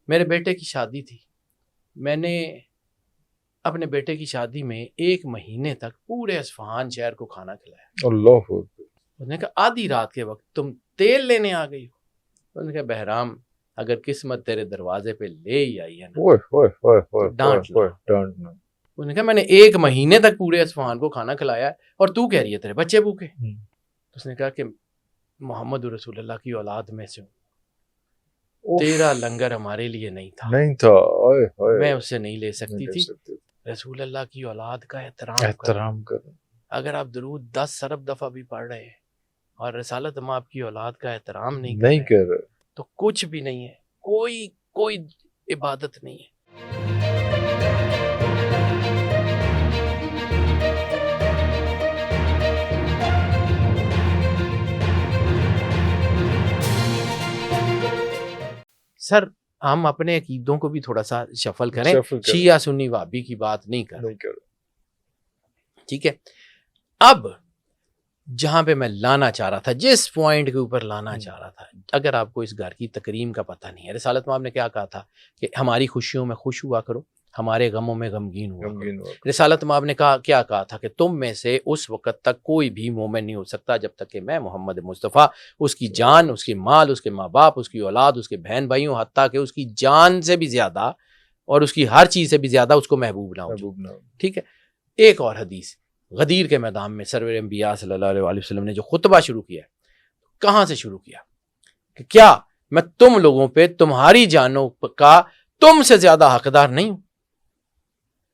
میرے بیٹے کی شادی تھی، میں نے اپنے بیٹے کی شادی میں 1 مہینے تک پورے اصفہان شہر کو کھانا کھلایا۔ اللہ اکبر۔ اس نے کہا آدھی رات کے وقت تم تیل لینے آ گئی ہو؟ اس نے کہا بہرام اگر قسمت تیرے دروازے پہ لے ہی آئی ہے نا ڈانٹ لو۔ اس نے کہا میں نے 1 مہینے تک پورے اصفہان کو کھانا کھلایا ہے اور تو کہہ رہی ہے تیرے بچے بھوکے۔ اس نے کہا کہ محمد رسول اللہ کی اولاد میں سے ہوں، تیرا لنگر ہمارے لیے نہیں تھا، میں اسے نہیں لے سکتی تھی۔ رسول اللہ کی اولاد کا احترام کریں۔ اگر آپ درود 10 ارب دفعہ بھی پڑھ رہے ہیں اور رسالت مآب کی اولاد کا احترام نہیں کر رہے تو کچھ بھی نہیں ہے، کوئی عبادت نہیں ہے۔ سر ہم اپنے عقیدوں کو بھی تھوڑا سا شفل کریں، شیعہ سنی وہابی کی بات نہیں کر رہے، ٹھیک ہے۔ اب جہاں پہ میں لانا چاہ رہا تھا، جس پوائنٹ کے اوپر لانا چاہ رہا تھا، اگر آپ کو اس گھر کی تکریم کا پتہ نہیں ہے، رسالت مآب نے کیا کہا تھا کہ ہماری خوشیوں میں خوش ہوا کرو، ہمارے غموں میں غمگین ہوا کرو۔ رسالت مآب نے کیا کہا تھا کہ تم میں سے اس وقت تک کوئی بھی مومن نہیں ہو سکتا جب تک کہ میں محمد مصطفیٰ اس کی جان، اس کے مال، اس کے ماں باپ، اس کی اولاد، اس کے بہن بھائیوں، حتیٰ کہ اس کی جان سے بھی زیادہ اور اس کی ہر چیز سے بھی زیادہ اس کو محبوب نہ ہو، ٹھیک ہے۔ ایک اور حدیث، غدیر کے میدان میں سرور انبیاء صلی اللہ علیہ وسلم نے جو خطبہ شروع کیا ہے، کہاں سے شروع کیا کہ کیا میں تم لوگوں پہ تمہاری جانوں کا تم سے زیادہ حقدار نہیں ہوں؟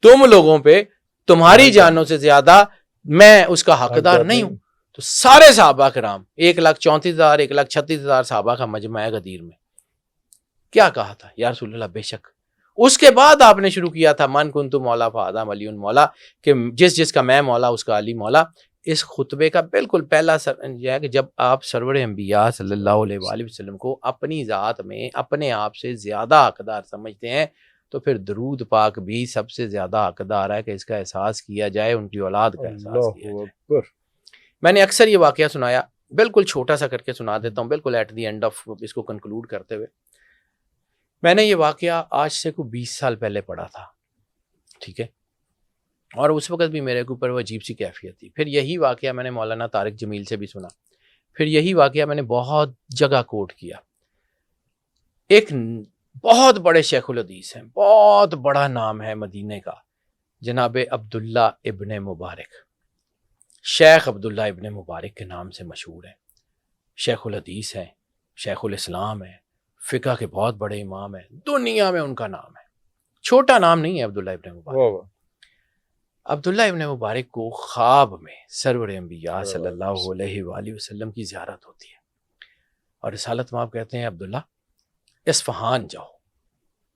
تم لوگوں پہ تمہاری جانوں سے زیادہ میں اس کا حقدار نہیں ہوں؟ تو سارے صحابہ کرام 1,34,000 1,36,000 صحابہ کا مجمع ہے غدیر میں، کیا کہا تھا؟ یا رسول اللہ بے شک۔ اس کے بعد آپ نے شروع کیا تھا من کنت مولا فآدم علی مولا، کہ جس کا میں مولا اس کا علی مولا۔ اس خطبے کا بالکل پہلا یہ ہے کہ جب آپ سرور انبیاء صلی اللہ علیہ وآلہ وسلم کو اپنی ذات میں اپنے آپ سے زیادہ حقدار سمجھتے ہیں تو پھر درود پاک بھی سب سے زیادہ حقدار ہے کہ اس کا احساس کیا جائے، ان کی اولاد کا احساس کیا جائے۔ میں نے اکثر یہ واقعہ سنایا، بالکل چھوٹا سا کر کے سنا دیتا ہوں، بالکل ایٹ دی اینڈ آف اس کو کنکلوڈ کرتے ہوئے۔ میں نے یہ واقعہ آج سے کوئی 20 سال پہلے پڑھا تھا، ٹھیک ہے، اور اس وقت بھی میرے اوپر وہ عجیب سی کیفیت تھی۔ پھر یہی واقعہ میں نے مولانا طارق جمیل سے بھی سنا، پھر یہی واقعہ میں نے بہت جگہ کوٹ کیا۔ ایک بہت بڑے شیخ الحدیث ہیں، بہت بڑا نام ہے مدینے کا، جناب عبداللہ ابن مبارک، شیخ عبداللہ ابن مبارک کے نام سے مشہور ہیں، شیخ الحدیث ہیں، شیخ الاسلام ہیں، فقہ کے بہت بڑے امام ہیں، دنیا میں ان کا نام ہے، چھوٹا نام نہیں ہے عبداللہ ابن مبارک۔ عبداللہ ابن مبارک کو خواب میں سرور انبیاء صلی اللہ علیہ وآلہ وسلم کی زیارت ہوتی ہے، اور رسالت مآب کہتے ہیں عبداللہ اصفہان جاؤ،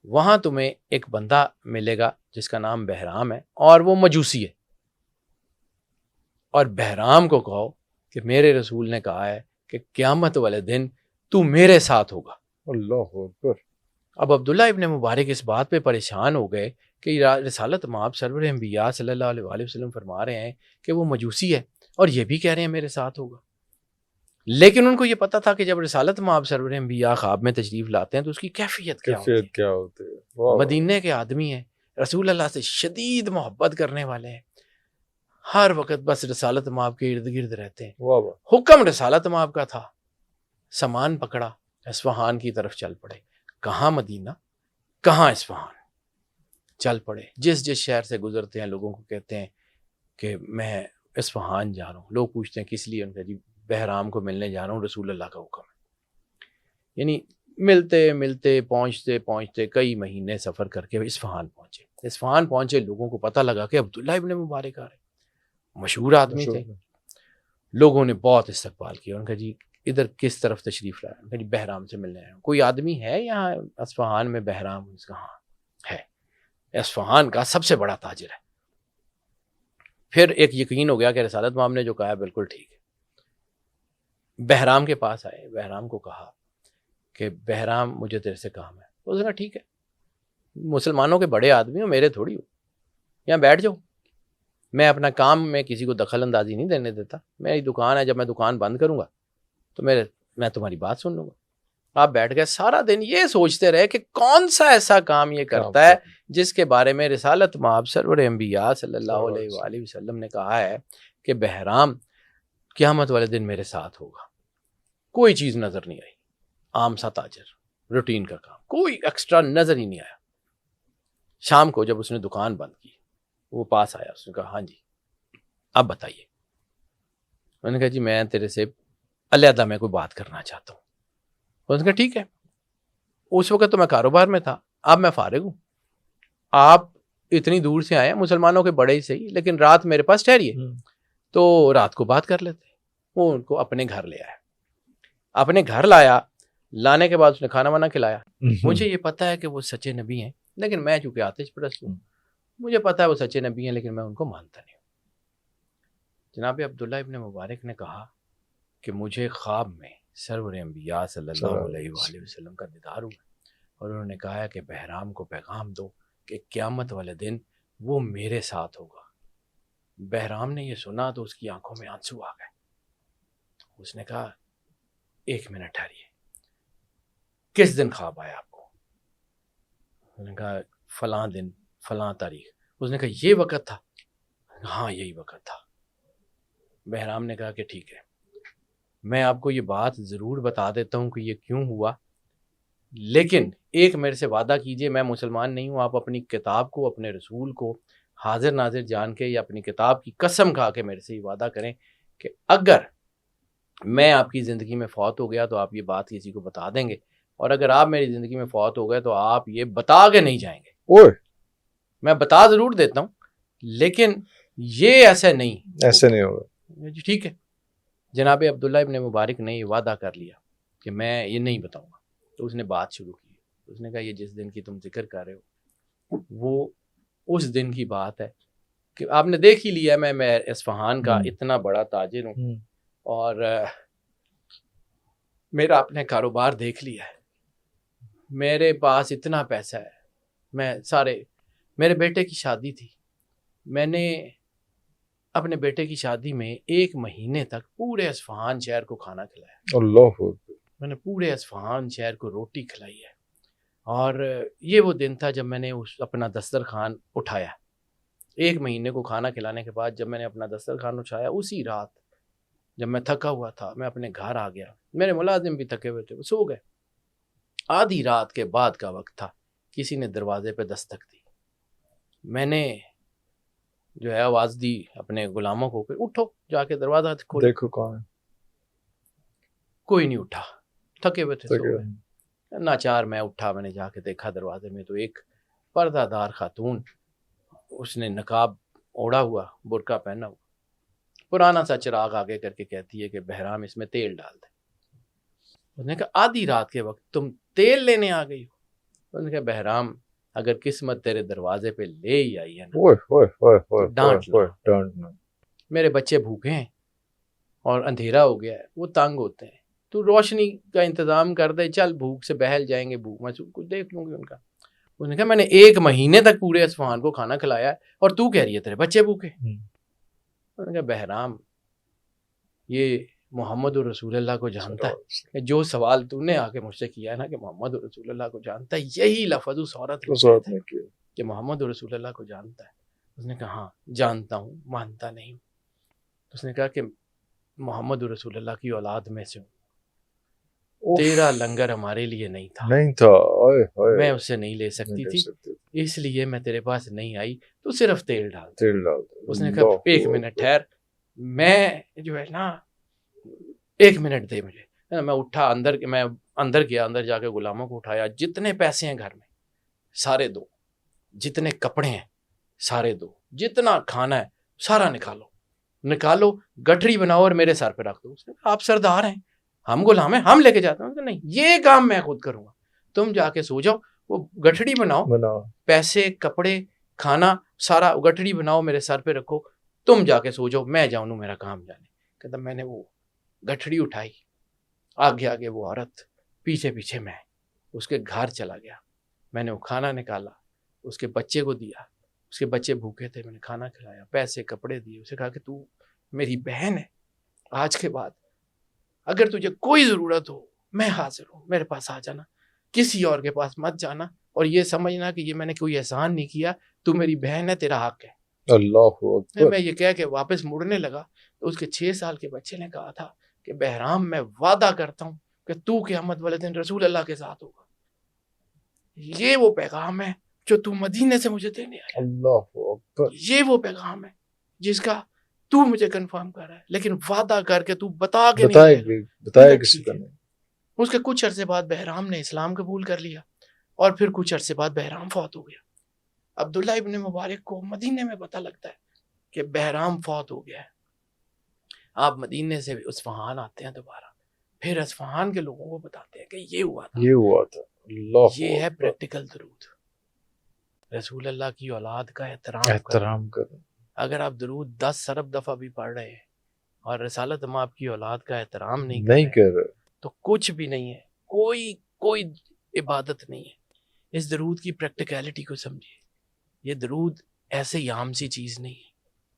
وہاں تمہیں ایک بندہ ملے گا جس کا نام بہرام ہے اور وہ مجوسی ہے، اور بہرام کو کہو کہ میرے رسول نے کہا ہے کہ قیامت والے دن تو میرے ساتھ ہوگا۔ اللہ اکبر۔ اب عبداللہ ابن مبارک اس بات پہ پریشان ہو گئے کہ رسالت مآب سرور انبیاء صلی اللہ علیہ وآلہ وسلم فرما رہے ہیں کہ وہ مجوسی ہے اور یہ بھی کہہ رہے ہیں میرے ساتھ ہوگا، لیکن ان کو یہ پتا تھا کہ جب رسالت مآب سرور انبیاء خواب میں تشریف لاتے ہیں تو اس کی کیفیت کیا ہوتی ہے۔ مدینے کے آدمی ہیں، رسول اللہ سے شدید محبت کرنے والے ہیں، ہر وقت بس رسالت مآب کے ارد گرد رہتے ہیں۔ حکم رسالت مآب کا تھا، سامان پکڑا، اصفہان کی طرف چل پڑے۔ کہاں مدینہ، کہاں اصفہان، چل پڑے۔ جس شہر سے گزرتے ہیں لوگوں کو کہتے ہیں کہ میں اصفہان جا رہا ہوں، لوگ پوچھتے ہیں کس لیے، ان کا جی بہرام کو ملنے جا رہا ہوں، رسول اللہ کا حکم ہے۔ یعنی ملتے ملتے پہنچتے کئی مہینے سفر کر کے اصفہان پہنچے۔ اصفہان پہنچے، لوگوں کو پتہ لگا کہ عبداللہ ابن مبارک آ رہے، مشہور آدمی تھے، لوگوں نے بہت استقبال کیا۔ ان کا جی ادھر کس طرف تشریف لایا؟ ان کا جی بہرام سے ملنے آیا ہوں۔ کوئی آدمی ہے یہاں اصفہان میں بہرام؟ اس کا ہاں ہے، اصفہان کا سب سے بڑا تاجر ہے۔ پھر ایک یقین ہو گیا کہ رسالت مآب نے جو کہا ہے بالکل ٹھیک ہے۔ بہرام کے پاس آئے، بہرام کو کہا کہ بہرام مجھے تیرے سے کام ہے۔ اس نے کہا ٹھیک ہے، مسلمانوں کے بڑے آدمی ہو، میرے تھوڑی ہو، یہاں بیٹھ جاؤ، میں اپنا کام میں کسی کو دخل اندازی نہیں دینے دیتا، میری دکان ہے، جب میں دکان بند کروں گا تو میں تمہاری بات سن لوں گا۔ آپ بیٹھ گئے سارا دن یہ سوچتے رہے کہ کون سا ایسا کام یہ کرتا ہے جس کے بارے میں رسالت مآب سرور انبیاء صلی اللہ علیہ وآلہ وسلم نے کہا ہے کہ بہرام قیامت والے دن میرے ساتھ ہوگا. کوئی چیز نظر نہیں آئی، عام سا تاجر، روٹین کا کام، کوئی ایکسٹرا نظر ہی نہیں آیا. شام کو جب اس نے دکان بند کی، وہ پاس آیا، اس نے کہا ہاں جی اب بتائیے. میں نے کہا جی میں تیرے سے علیحدہ میں کوئی بات کرنا چاہتا ہوں. اس نے کہا ٹھیک ہے. اس وقت تو میں کاروبار میں تھا، اب میں فارغ ہوں. آپ اتنی دور سے آئے ہیں، مسلمانوں کے بڑے ہی صحیح، لیکن رات میرے پاس ٹھہریے تو رات کو بات کر لیتے. وہ ان کو اپنے گھر لے آیا، اپنے گھر لایا. لانے کے بعد اس نے کھانا وانا کھلایا. مجھے یہ پتا ہے کہ وہ سچے نبی ہیں، لیکن میں چونکہ آتش پرست ہوں، مجھے پتا ہے وہ سچے نبی ہیں، لیکن میں ان کو مانتا نہیں ہوں. جناب عبداللہ ابن مبارک نے کہا کہ مجھے خواب میں سرور انبیاء صلی اللہ علیہ وآلہ وسلم کا دیدار ہوا، اور انہوں نے کہا کہ بہرام کو پیغام دو کہ قیامت والے دن وہ میرے ساتھ ہوگا. بہرام نے یہ سنا تو اس کی آنکھوں میں آنسو آ گئے. اس نے کہا ایک منٹ ٹھہریے، کس دن خواب آیا آپ کو؟ انہوں نے کہا فلاں دن فلاں تاریخ. اس نے کہا یہ وقت تھا؟ ہاں یہی وقت تھا. بہرام نے کہا کہ ٹھیک ہے، میں آپ کو یہ بات ضرور بتا دیتا ہوں کہ یہ کیوں ہوا، لیکن ایک میرے سے وعدہ کیجئے، میں مسلمان نہیں ہوں، آپ اپنی کتاب کو، اپنے رسول کو حاضر ناظر جان کے یا اپنی کتاب کی قسم کھا کے میرے سے یہ وعدہ کریں کہ اگر میں آپ کی زندگی میں فوت ہو گیا تو آپ یہ بات کسی کو بتا دیں گے، اور اگر آپ میری زندگی میں فوت ہو گئے تو آپ یہ بتا کے نہیں جائیں گے. میں بتا ضرور دیتا ہوں لیکن یہ ایسے نہیں ہوگا. جی ٹھیک ہے. جناب عبداللہ ابن مبارک نے یہ وعدہ کر لیا کہ میں یہ نہیں بتاؤں گا. تو اس نے بات شروع کی. اس نے کہا یہ جس دن کی تم ذکر کر رہے ہو وہ اس دن کی بات ہے کہ آپ نے دیکھ ہی لیا میں اصفہان کا اتنا بڑا تاجر ہوں، اور میرا اپنے کاروبار دیکھ لیا ہے، میرے پاس اتنا پیسہ ہے. میرے بیٹے کی شادی تھی، میں نے اپنے بیٹے کی شادی میں 1 مہینے تک پورے اصفہان شہر کو کھانا کھلایا. اللہ، میں نے پورے اصفہان شہر کو روٹی کھلائی ہے. اور یہ وہ دن تھا جب میں نے اپنا دسترخوان اٹھایا. 1 مہینے کو کھانا کھلانے کے بعد جب میں نے اپنا دسترخوان اٹھایا، اسی رات جب میں تھکا ہوا تھا، میں اپنے گھر آ گیا. میرے ملازم بھی تھکے ہوئے تھے، وہ سو گئے. آدھی رات کے بعد کا وقت تھا، کسی نے دروازے پہ دستک دی. میں نے جو ہے آواز دی اپنے غلاموں کو کہ اٹھو، جا کے دروازہ کھولو، دیکھو کون ہے. کوئی نہیں اٹھا، تھکے ہوئے تھے، سو گئے. ناچار میں اٹھا، میں نے جا کے دیکھا دروازے میں تو ایک پردہ دار خاتون، اس نے نقاب اوڑھا ہوا، برقع پہنا ہوا، پرانا سا چراغ آگے کر کے کہتی ہے کہ بہرام اس میں تیل ڈال دے. اس نے کہا آدھی رات کے وقت تم تیل لینے آ گئی ہو؟ اس نے کہا بہرام اگر قسمت تیرے دروازے پہ لے ہی آئی ہے نا، ڈانٹ. میرے بچے بھوکے ہیں اور اندھیرا ہو گیا ہے، وہ تنگ ہوتے ہیں، تو روشنی کا انتظام کر دے، چل بھوک سے بہل جائیں گے، بھوک میں کچھ دیکھ لوں گی ان کا. اس نے کہا میں نے 1 مہینے تک پورے اصفہان کو کھانا کھلایا ہے اور تو کہہ رہی ہے تیرے بچے بھوکے. اس نے کہا بہرام یہ محمد رسول اللہ کو جانتا ہے، جو سوال تو نے آ کے مجھ سے کیا ہے نا کہ محمد رسول اللہ کو جانتا ہے، یہی لفظ اس عورت نے کیا کہ محمد رسول اللہ کو جانتا ہے. اس نے کہا ہاں جانتا ہوں، مانتا نہیں. اس نے کہا کہ محمد رسول اللہ کی اولاد میں سے ہوں، تیرا لنگر ہمارے لیے نہیں تھا، میں اسے نہیں لے سکتی تھی، اس لیے میں تیرے پاس نہیں آئی، تو صرف تیل ڈال. اس نے کہا 1 منٹ ٹھہر، میں جو ہے نا 1 منٹ دے مجھے. میں اٹھا، میں اندر گیا، اندر جا کے غلاموں کو اٹھایا، جتنے پیسے ہیں گھر میں سارے دو، جتنے کپڑے ہیں سارے دو، جتنا کھانا ہے سارا نکالو، گٹھڑی بناؤ اور میرے سر پہ رکھ دو. اس نے کہا آپ سردار ہیں، ہم غلام ہیں، ہم لے کے جاتے ہیں. نہیں، یہ کام میں خود کروں گا، تم جا کے سو جاؤ، وہ گٹھڑی بناؤ، پیسے کپڑے کھانا سارا گٹھڑی بناؤ، میرے سر پہ رکھو، تم جا کے سو جاؤ، میں جاؤں میرا کام جانے. کہتا میں نے وہ گٹھڑی اٹھائی، آگے وہ عورت، پیچھے پیچھے میں اس کے گھر چلا گیا. میں نے وہ کھانا نکالا، اس کے بچے کو دیا، اس کے بچے بھوکے تھے، میں نے کھانا کھلایا، پیسے کپڑے دیے. اسے کہا کہ تو میری بہن ہے، آج کے بعد اگر تجھے کوئی ضرورت ہو میں حاضر ہوں، میرے پاس آ جانا، کسی اور کے پاس مت جانا، اور یہ سمجھنا کہ یہ میں نے کوئی احسان نہیں کیا، تو میری بہن ہے، تیرا حق ہے۔ اللہ اکبر۔ میں یہ کہہ کے واپس مڑنے لگا تو اس کے 6 سال کے بچے نے کہا تھا کہ بہرام میں وعدہ کرتا ہوں کہ تو قیامت والے دن رسول اللہ کے ساتھ ہوگا۔ یہ وہ پیغام ہے جو تو مدینے سے مجھے دینے آیا، اللہ اکبر۔ یہ وہ پیغام ہے جس کا تو مجھے کنفرم کر رہا ہے، لیکن وعدہ کر کے تو بتا کے نہیں بتایا کسی کا نہیں۔ اس کے کچھ عرصے بعد بہرام نے اسلام قبول کر لیا، اور پھر کچھ عرصے بعد بہرام فوت ہو گیا۔ عبداللہ ابن مبارک کو مدینے میں پتہ لگتا ہے کہ بہرام فوت ہو گیا ہے۔ آپ مدینے سے اصفہان آتے ہیں دوبارہ، پھر اصفہان کے لوگوں کو بتاتے ہیں کہ یہ ہوا تھا۔ اللہ یہ ہے پریکٹیکل درود، رسول اللہ کی اولاد کا احترام کرنا۔ اگر آپ درود 10 ارب دفعہ بھی پڑھ رہے ہیں اور رسالت آپ کی اولاد کا احترام نہیں کر رہے تو کچھ بھی نہیں ہے، کوئی عبادت نہیں ہے۔ اس درود کی پریکٹیکلٹی کو سمجھیے۔ یہ درود ایسے ہی عام سی چیز نہیں ہے،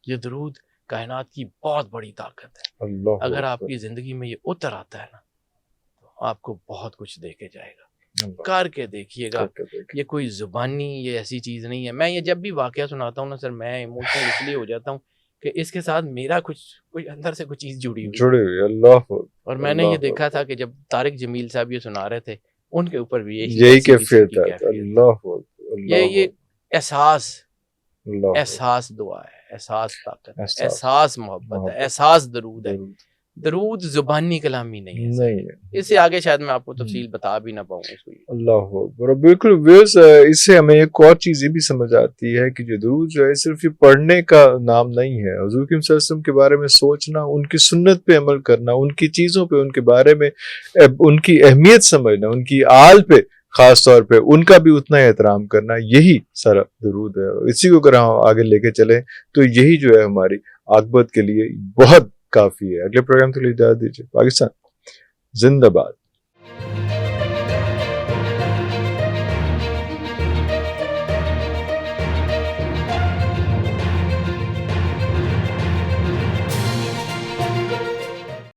یہ درود کائنات کی بہت بڑی طاقت ہے۔ اگر آپ کی زندگی میں یہ اتر آتا ہے نا تو آپ کو بہت کچھ دے کے جائے گا۔ کر کے دیکھیے گا، یہ کوئی زبانی یہ ایسی چیز نہیں ہے۔ میں یہ جب بھی واقعہ سناتا ہوں نا سر، میں ایموشنل اس لیے ہو جاتا ہوں کہ اس کے ساتھ میرا کوئی اندر سے کوئی چیز جڑی ہوئی۔ اللہ۔ اور میں نے یہ دیکھا تھا کہ جب طارق جمیل صاحب یہ سنا رہے تھے، ان کے اوپر بھی یہی کیفیت ہے۔ اللہ۔ یہ احساس دعا ہے، احساس طاقت ہے، احساس محبت ہے، احساس درود ہے۔ درود زبانی کلامی نہیں ہے، اس سے آگے شاید میں آپ کو تفصیل بتا بھی نہ پاؤں اس کو۔ اللہ اکبر۔ بالکل، اس سے ہمیں ایک اور چیز یہ بھی سمجھ آتی ہے کہ جو درود جو ہے صرف یہ پڑھنے کا نام نہیں ہے، حضور صلی اللہ علیہ وسلم کے بارے میں سوچنا، ان کی سنت پہ عمل کرنا، ان کی چیزوں پہ، ان کے بارے میں ان کی اہمیت سمجھنا، ان کی آل پہ خاص طور پہ ان کا بھی اتنا احترام کرنا، یہی سارا درود ہے۔ اسی کو اگر ہم آگے لے کے چلیں تو یہی جو ہے ہماری عاقبت کے لیے بہت کافی ہے۔ اگلے پروگرام کے لیے اجازت دیجیے۔ پاکستان زندہ باد۔